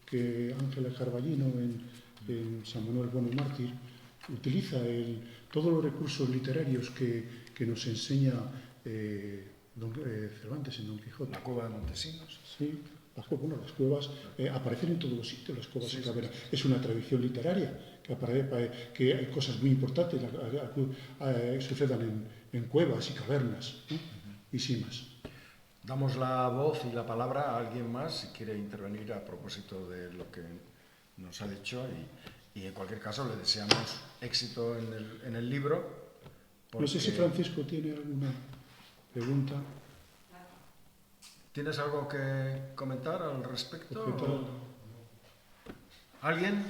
Speaker 2: que Ángela Carballino en San Manuel Bueno y Mártir utiliza todos los recursos literarios que nos enseña Cervantes en Don Quijote.
Speaker 1: La cueva de Montesinos.
Speaker 2: Sí, las cuevas aparecen en todos los sitios, las cuevas de Cabrera. Es una tradición literaria que hay cosas muy importantes sucedan en cuevas y cavernas, ¿no? Y sin más.
Speaker 1: Damos la voz y la palabra a alguien más si quiere intervenir a propósito de lo que nos ha dicho y en cualquier caso le deseamos éxito en el libro.
Speaker 2: No sé si Francisco tiene alguna pregunta.
Speaker 1: ¿Tienes algo que comentar al respecto? ¿Alguien?